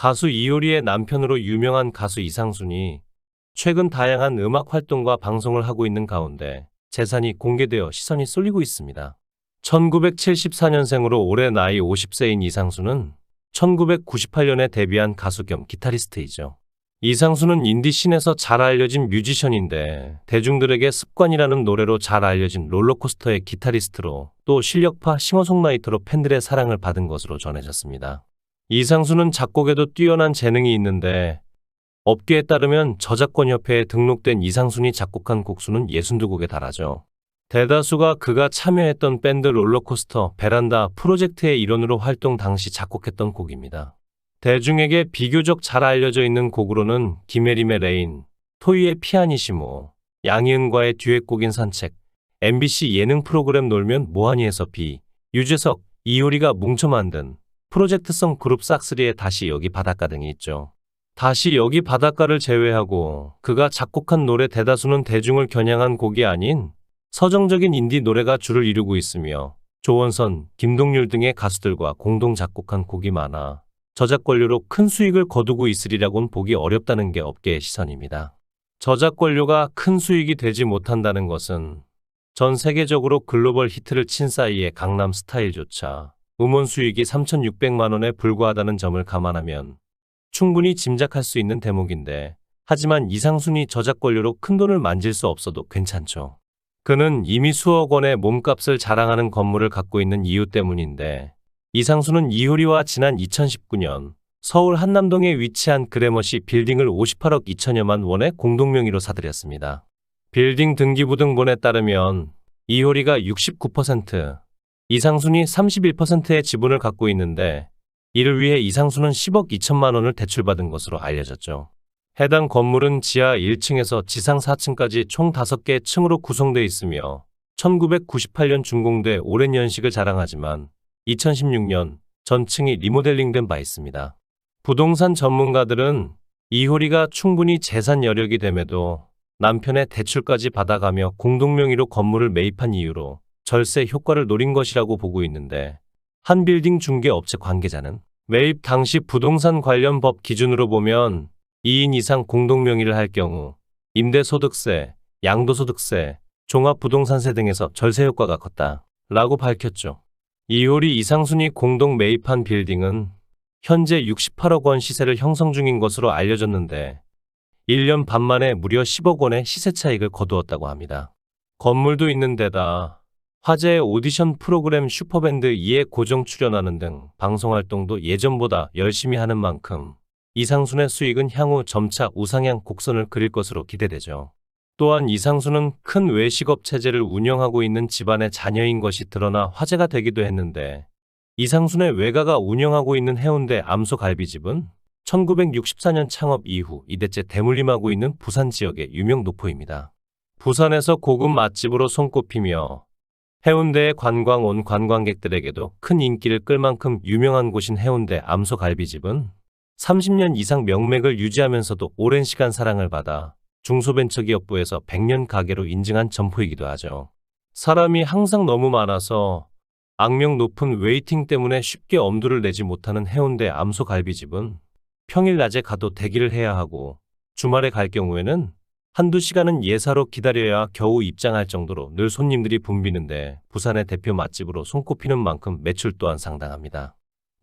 가수 이효리의 남편으로 유명한 가수 이상순이 최근 다양한 음악 활동과 방송을 하고 있는 가운데 재산이 공개되어 시선이 쏠리고 있습니다. 1974년생으로 올해 나이 50세인 이상순은 1998년에 데뷔한 가수 겸 기타리스트이죠. 이상순은 인디씬에서 잘 알려진 뮤지션인데 대중들에게 습관이라는 노래로 잘 알려진 롤러코스터의 기타리스트로 또 실력파 싱어송라이터로 팬들의 사랑을 받은 것으로 전해졌습니다. 이상순은 작곡에도 뛰어난 재능이 있는데 업계에 따르면 저작권협회에 등록된 이상순이 작곡한 곡수는 62곡에 달하죠. 대다수가 그가 참여했던 밴드 롤러코스터 베란다 프로젝트의 일원으로 활동 당시 작곡했던 곡입니다. 대중에게 비교적 잘 알려져 있는 곡으로는 김혜림의 레인, 토이의 피아니시모, 양희은과의 듀엣곡인 산책, MBC 예능 프로그램 놀면 뭐하니에서 비, 유재석, 이효리가 뭉쳐 만든 프로젝트성 그룹 싹쓰리의 다시 여기 바닷가 등이 있죠. 다시 여기 바닷가를 제외하고 그가 작곡한 노래 대다수는 대중을 겨냥한 곡이 아닌 서정적인 인디 노래가 주를 이루고 있으며 조원선, 김동률 등의 가수들과 공동 작곡한 곡이 많아 저작권료로 큰 수익을 거두고 있으리라고는 보기 어렵다는 게 업계의 시선입니다. 저작권료가 큰 수익이 되지 못한다는 것은 전 세계적으로 글로벌 히트를 친 싸이의 강남 스타일조차 음원 수익이 3,600만 원에 불과하다는 점을 감안하면 충분히 짐작할 수 있는 대목인데 하지만 이상순이 저작권료로 큰돈을 만질 수 없어도 괜찮죠. 그는 이미 수억 원의 몸값을 자랑하는 건물을 갖고 있는 이유 때문인데 이상순은 이효리와 지난 2019년 서울 한남동에 위치한 그래머시 빌딩을 58억 2천여만 원의 공동명의로 사들였습니다. 빌딩 등기부등본에 따르면 이효리가 69%, 이상순이 31%의 지분을 갖고 있는데 이를 위해 이상순은 10억 2천만 원을 대출받은 것으로 알려졌죠. 해당 건물은 지하 1층에서 지상 4층까지 총 5개 층으로 구성되어 있으며 1998년 준공돼 오랜 연식을 자랑하지만 2016년 전층이 리모델링된 바 있습니다. 부동산 전문가들은 이효리가 충분히 재산 여력이 됨에도 남편의 대출까지 받아가며 공동명의로 건물을 매입한 이유로 절세 효과를 노린 것이라고 보고 있는데 한 빌딩 중개업체 관계자는 매입 당시 부동산 관련 법 기준으로 보면 2인 이상 공동명의를 할 경우 임대소득세, 양도소득세, 종합부동산세 등에서 절세 효과가 컸다 라고 밝혔죠. 이효리 이상순이 공동 매입한 빌딩은 현재 68억 원 시세를 형성 중인 것으로 알려졌는데 1년 반 만에 무려 10억 원의 시세 차익을 거두었다고 합니다. 건물도 있는 데다 화제의 오디션 프로그램 슈퍼밴드 2에 고정 출연하는 등 방송활동도 예전보다 열심히 하는 만큼 이상순의 수익은 향후 점차 우상향 곡선을 그릴 것으로 기대되죠. 또한 이상순은 큰 외식업 체제를 운영하고 있는 집안의 자녀인 것이 드러나 화제가 되기도 했는데 이상순의 외가가 운영하고 있는 해운대 암소갈비집은 1964년 창업 이후 2대째 대물림하고 있는 부산 지역의 유명 노포입니다. 부산에서 고급 맛집으로 손꼽히며 해운대에 관광 온 관광객들에게도 큰 인기를 끌 만큼 유명한 곳인 해운대 암소갈비집은 30년 이상 명맥을 유지하면서도 오랜 시간 사랑을 받아 중소벤처기업부에서 100년 가게로 인증한 점포이기도 하죠. 사람이 항상 너무 많아서 악명 높은 웨이팅 때문에 쉽게 엄두를 내지 못하는 해운대 암소갈비집은 평일 낮에 가도 대기를 해야 하고 주말에 갈 경우에는 한두 시간은 예사로 기다려야 겨우 입장할 정도로 늘 손님들이 붐비는데 부산의 대표 맛집으로 손꼽히는 만큼 매출 또한 상당합니다.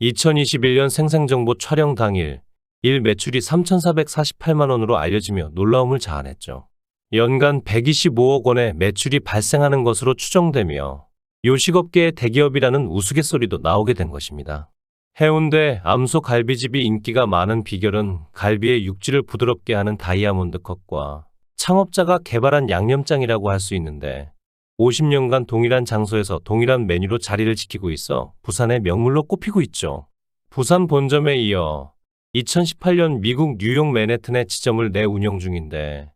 2021년 생생정보 촬영 당일 일 매출이 3,448만 원으로 알려지며 놀라움을 자아냈죠. 연간 125억 원의 매출이 발생하는 것으로 추정되며 요식업계의 대기업이라는 우스갯소리도 나오게 된 것입니다. 해운대 암소갈비집이 인기가 많은 비결은 갈비의 육질을 부드럽게 하는 다이아몬드 컷과 창업자가 개발한 양념장이라고 할 수 있는데 50년간 동일한 장소에서 동일한 메뉴로 자리를 지키고 있어 부산의 명물로 꼽히고 있죠. 부산 본점에 이어 2018년 미국 뉴욕 맨해튼에 지점을 내 운영 중인데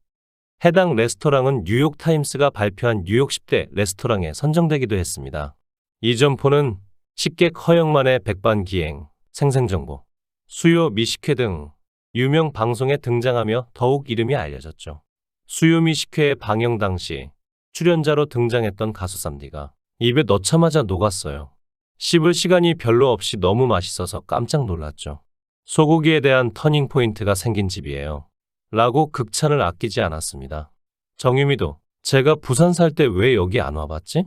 해당 레스토랑은 뉴욕타임스가 발표한 뉴욕 10대 레스토랑에 선정되기도 했습니다. 이 점포는 식객 허영만의 백반기행, 생생정보, 수요 미식회 등 유명 방송에 등장하며 더욱 이름이 알려졌죠. 수요 미식회의 방영 당시 출연자로 등장했던 가수 쌈디가 입에 넣자마자 녹았어요. 씹을 시간이 별로 없이 너무 맛있어서 깜짝 놀랐죠. 소고기에 대한 터닝 포인트가 생긴 집이에요. 라고 극찬을 아끼지 않았습니다. 정유미도 제가 부산 살 때 왜 여기 안 와봤지?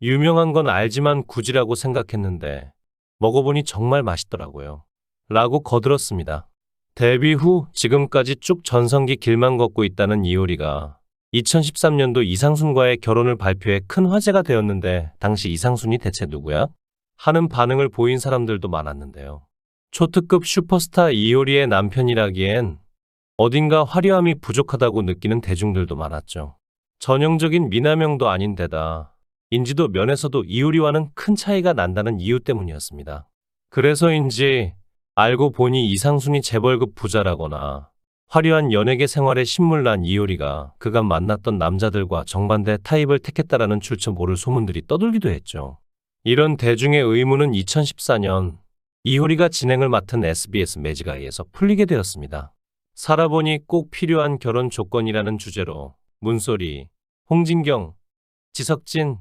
유명한 건 알지만 굳이라고 생각했는데 먹어보니 정말 맛있더라고요. 라고 거들었습니다. 데뷔 후 지금까지 쭉 전성기 길만 걷고 있다는 이효리가 2013년도 이상순과의 결혼을 발표해 큰 화제가 되었는데 당시 이상순이 대체 누구야? 하는 반응을 보인 사람들도 많았는데요. 초특급 슈퍼스타 이효리의 남편이라기엔 어딘가 화려함이 부족하다고 느끼는 대중들도 많았죠. 전형적인 미남형도 아닌데다 인지도 면에서도 이효리와는 큰 차이가 난다는 이유 때문이었습니다. 그래서인지 알고 보니 이상순이 재벌급 부자라거나 화려한 연예계 생활에 신물난 이효리가 그간 만났던 남자들과 정반대 타입을 택했다라는 출처 모를 소문들이 떠돌기도 했죠. 이런 대중의 의문은 2014년 이효리가 진행을 맡은 SBS 매직아이에서 풀리게 되었습니다. 살아보니 꼭 필요한 결혼 조건이라는 주제로 문소리, 홍진경, 지석진,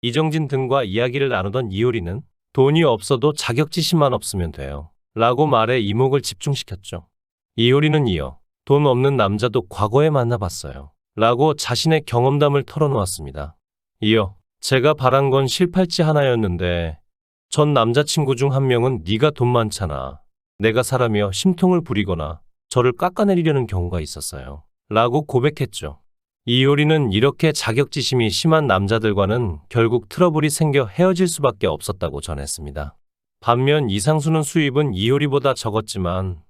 이정진 등과 이야기를 나누던 이효리는 돈이 없어도 자격지심만 없으면 돼요. 라고 말해 이목을 집중시켰죠. 이효리는 이어 돈 없는 남자도 과거에 만나봤어요. 라고 자신의 경험담을 털어놓았습니다. 이어 제가 바란 건 실팔찌 하나였는데 전 남자친구 중 한 명은 네가 돈 많잖아. 내가 사람이여 심통을 부리거나 저를 깎아내리려는 경우가 있었어요. 라고 고백했죠. 이효리는 이렇게 자격지심이 심한 남자들과는 결국 트러블이 생겨 헤어질 수밖에 없었다고 전했습니다. 반면 이상순은 수입은 이효리보다 적었지만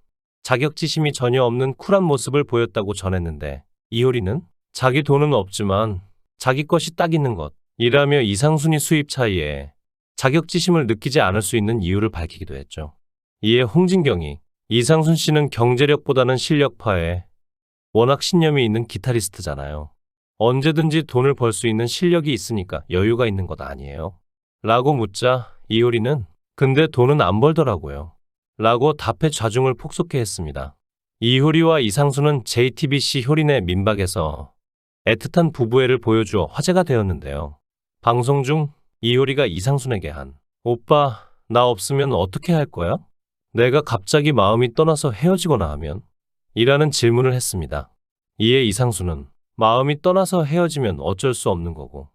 자격지심이 전혀 없는 쿨한 모습을 보였다고 전했는데 이효리는 자기 돈은 없지만 자기 것이 딱 있는 것 이라며 이상순이 수입 차이에 자격지심을 느끼지 않을 수 있는 이유를 밝히기도 했죠. 이에 홍진경이 이상순 씨는 경제력보다는 실력파에 워낙 신념이 있는 기타리스트잖아요. 언제든지 돈을 벌 수 있는 실력이 있으니까 여유가 있는 것 아니에요? 라고 묻자 이효리는 근데 돈은 안 벌더라고요. 라고 답해 좌중을 폭소케 했습니다. 이효리와 이상순은 JTBC 효린의 민박에서 애틋한 부부애를 보여주어 화제가 되었는데요. 방송 중 이효리가 이상순에게 한 오빠, 나 없으면 어떻게 할 거야? 내가 갑자기 마음이 떠나서 헤어지거나 하면? 이라는 질문을 했습니다. 이에 이상순은 마음이 떠나서 헤어지면 어쩔 수 없는 거고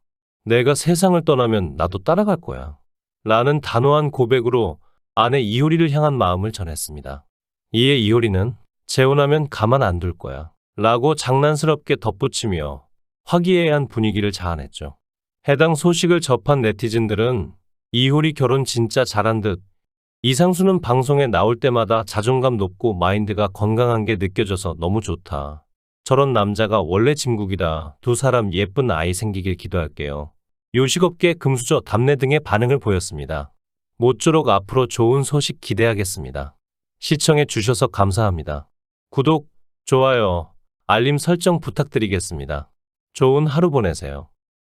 내가 세상을 떠나면 나도 따라갈 거야. 라는 단호한 고백으로 아내 이효리를 향한 마음을 전했습니다. 이에 이효리는 재혼하면 가만 안 둘 거야. 라고 장난스럽게 덧붙이며 화기애애한 분위기를 자아냈죠. 해당 소식을 접한 네티즌들은 이효리 결혼 진짜 잘한 듯 이상순은 방송에 나올 때마다 자존감 높고 마인드가 건강한 게 느껴져서 너무 좋다. 저런 남자가 원래 진국이다. 두 사람 예쁜 아이 생기길 기도할게요. 요식업계 금수저 답례 등의 반응을 보였습니다. 모쪼록 앞으로 좋은 소식 기대하겠습니다. 시청해 주셔서 감사합니다. 구독, 좋아요, 알림 설정 부탁드리겠습니다. 좋은 하루 보내세요.